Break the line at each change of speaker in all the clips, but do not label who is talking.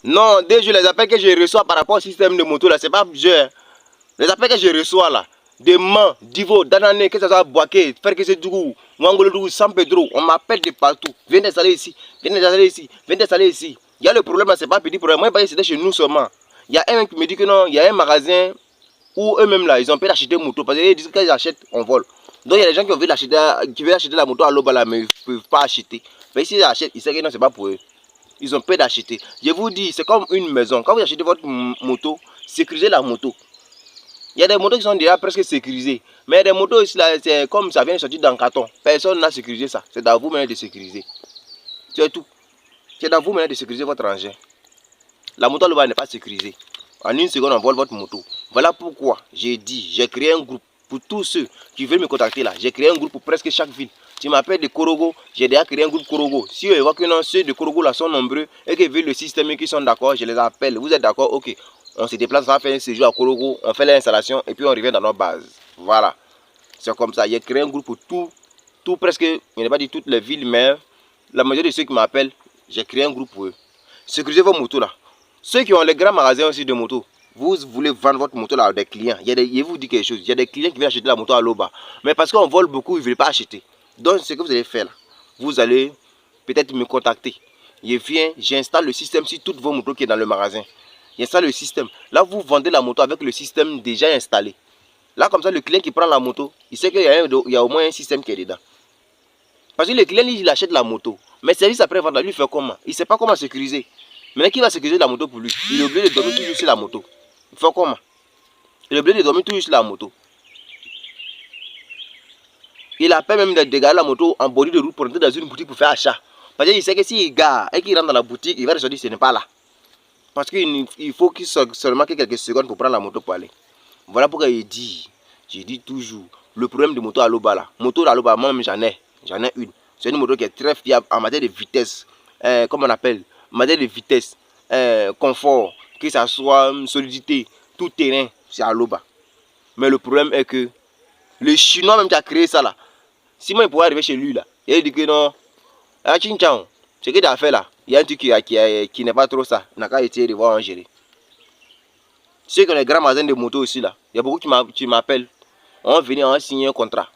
Non, déjà les appels que je reçois par rapport au système de moto là, c'est pas jeu. Les appels que je reçois là, de Man, Divo, Danané, que ça soit Boaké, faire que c'est Dougou, Mangolo Dougou, San Pedro, on m'appelle de partout. Viens d'installer ici, viens d'installer ici, viens d'installer ici. Il y a le problème, c'est pas petit problème. Moi, c'était chez nous seulement. Il y a un qui me dit que non, il y a un magasin où eux-mêmes là, ils ont peur d'acheter une moto parce qu'ils disent qu'ils achètent, on vole. Donc il y a des gens qui veulent acheter la moto à l'Oba là, mais ils ne peuvent pas acheter. Mais s'ils achètent, ils savent que non, c'est pas pour eux. Ils ont peur d'acheter. Je vous dis, c'est comme une maison. Quand vous achetez votre moto, sécurisez la moto. Il y a des motos qui sont déjà presque sécurisées. Mais il y a des motos ici, c'est comme ça vient de sortir dans le carton. Personne n'a sécurisé ça. C'est à vous maintenant de sécuriser. C'est tout. C'est à vous maintenant de sécuriser votre engin. La moto là-bas n'est pas sécurisée. En une seconde, on vole votre moto. Voilà pourquoi j'ai dit, j'ai créé un groupe pour tous ceux qui veulent me contacter là. J'ai créé un groupe pour presque chaque ville. Tu m'appelles de Korogo, j'ai déjà créé un groupe Korogo. Si on voit que non, ceux de Korogo là sont nombreux et qu'ils veulent le système et qu'ils sont d'accord, je les appelle. Vous êtes d'accord? Ok. On se déplace, on va faire un séjour à Korogo, on fait l'installation et puis on revient dans notre base. Voilà. C'est comme ça. J'ai créé un groupe pour tout presque, je n'ai pas dit toutes les villes, mais la majorité de ceux qui m'appellent, j'ai créé un groupe pour eux. Sécurisez vos motos là. Ceux qui ont les grands magasins aussi de motos, vous voulez vendre votre moto là à des clients. Je vous dis quelque chose, il y a des clients qui veulent acheter la moto à l'Oba. Mais parce qu'on vole beaucoup, ils ne veulent pas acheter. Donc ce que vous allez faire là, vous allez peut-être me contacter. Je viens, j'installe le système sur toutes vos motos qui est dans le magasin. J'installe le système. Là, vous vendez la moto avec le système déjà installé. Là, comme ça, le client qui prend la moto, il sait qu'il y a au moins un système qui est dedans. Parce que le client, il achète la moto. Mais service après-vente, lui, il fait comment? Il ne sait pas comment sécuriser. Maintenant, qui va sécuriser la moto pour lui? Il est obligé de dormir toujours sur la moto. Il fait comment? Il est obligé de dormir toujours sur la moto. Il a peur même de dégager la moto en bordure de route pour entrer dans une boutique pour faire achat. Parce qu'il sait que s'il gare et qu'il rentre dans la boutique, il va se dire que ce n'est pas là. Parce qu'il faut qu'il se remarque quelques secondes pour prendre la moto pour aller. Voilà pourquoi je dis toujours, le problème de moto à l'Oba là. Moto à l'Oba, moi-même j'en ai une. C'est une moto qui est très fiable en matière de vitesse. Comme on appelle, en matière de vitesse, confort, que ça soit solidité, tout terrain, c'est à l'Oba. Mais le problème est que le Chinois même qui a créé ça là, si moi il pourrait arriver chez lui là, et il dit que non, à Chinchang, ce que tu as fait là, il y a un truc qui n'est pas trop ça, il n'a qu'à essayer de voir en gérer. Ceux qui ont les grands magasins de moto aussi là, il y a beaucoup qui m'appellent, on va venir, on va signer un contrat.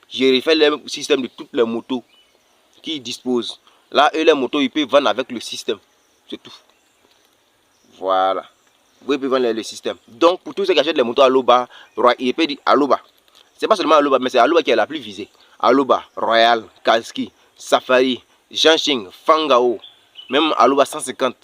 Je refais le système de toutes les motos qu'ils disposent. Là, eux, les motos, ils peuvent vendre avec le système. C'est tout. Voilà. Vous pouvez vendre le système. Donc, pour tous ceux qui achètent les motos à l'Oba, il peut dire à l'Oba. C'est pas seulement à l'Oba, mais c'est à l'Oba qui est la plus visée. À l'Oba, Royal, Kalski, Safari, Janshing, Fangao, même à l'Oba 150.